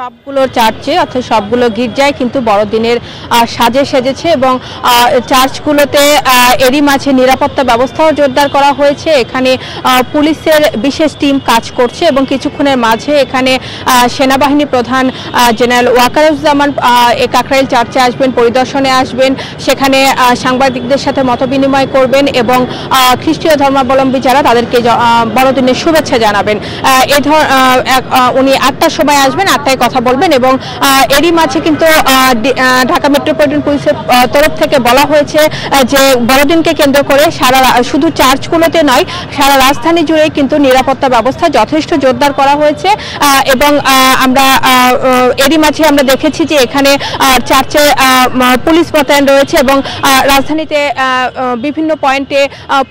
সবগুলো চার্চে অর্থাৎ সবগুলো গির্জায় কিন্তু বড়দিনের সাজে সেজেছে এবং চার্চগুলোতে এরই মাঝে নিরাপত্তা ব্যবস্থাও জোরদার করা হয়েছে। এখানে পুলিশের বিশেষ টিম কাজ করছে এবং কিছুক্ষণের মাঝে এখানে সেনাবাহিনী প্রধান জেনারেল ওয়াকারুজ্জামান কাকরাইল চার্চে আসবেন, পরিদর্শনে আসবেন, সেখানে সাংবাদিকদের সাথে মতবিনিময় করবেন এবং খ্রিস্টীয় ধর্মাবলম্বী যারা তাদেরকে বড়দিনের শুভেচ্ছা জানাবেন। উনি 8টার সময় আসবেন, 8টায় কথা বলবেন এবং এরই মাঝে কিন্তু ঢাকা মেট্রোপলিটন পুলিশের তরফ থেকে বলা হয়েছে যে বড়দিনকে কেন্দ্র করে শুধু চার্চগুলোতে নয়, সারা রাজধানী জুড়ে কিন্তু নিরাপত্তা ব্যবস্থা যথেষ্ট জোরদার করা হয়েছে এবং আমরা এরই মাঝে আমরা দেখেছি যে এখানে চার্চে পুলিশ মোতায়েন রয়েছে এবং রাজধানীতে বিভিন্ন পয়েন্টে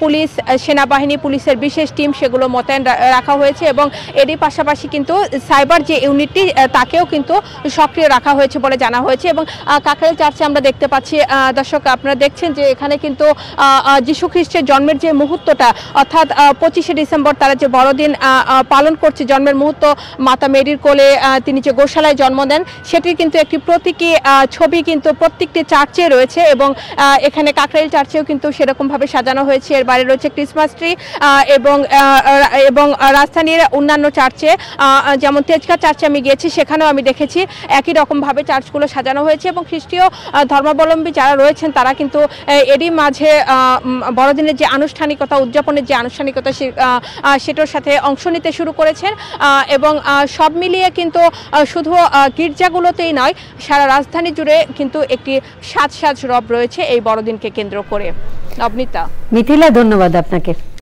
পুলিশ, সেনাবাহিনী, পুলিশের বিশেষ টিম সেগুলো মোতায়েন রাখা হয়েছে এবং এরই পাশাপাশি কিন্তু সাইবার যে ইউনিটটি তাকেও কিন্তু সক্রিয় রাখা হয়েছে বলে জানা হয়েছে। এবং কাকরাইল চার্চে আমরা দেখতে পাচ্ছি, দর্শক আপনারা দেখছেন যে এখানে কিন্তু যীশু খ্রিস্টের জন্মের যে মুহূর্তটা অর্থাৎ 25শে ডিসেম্বর তারা যে বড়দিন পালন করছে, জন্মের মুহূর্ত মাতা মেরির কোলে তিনি যে গোশালায় জন্ম দেন সেটির কিন্তু একটি প্রতীকী ছবি কিন্তু প্রত্যেকটি চার্চে রয়েছে এবং এখানে কাকরাইল চার্চেও কিন্তু সেরকমভাবে সাজানো হয়েছে। এর বাইরে রয়েছে ক্রিসমাস ট্রি এবং রাজধানীর অন্যান্য চার্চে যেমন তেজগাঁ চার্চে আমি গিয়েছি, সেখানেও আমি দেখেছি একই রকমভাবে চার্চগুলো সাজানো হয়েছে এবং খ্রিস্টীয় ধর্মাবলম্বী যারা রয়েছেন তারা কিন্তু এরই মাঝে বড়দিনের যে আনুষ্ঠানিকতা, উদযাপনের যে আনুষ্ঠানিকতা সেটার সাথে অংশ নিতে শুরু করেছেন এবং সব মিলিয়ে কিন্তু শুধু গির্জাগুলোতেই নয়, সারা রাজধানী জুড়ে কিন্তু একটি সাজ রব রয়েছে এই বড়দিনকে কেন্দ্র করে। নবনীতা, মিথিলা, ধন্যবাদ আপনাকে।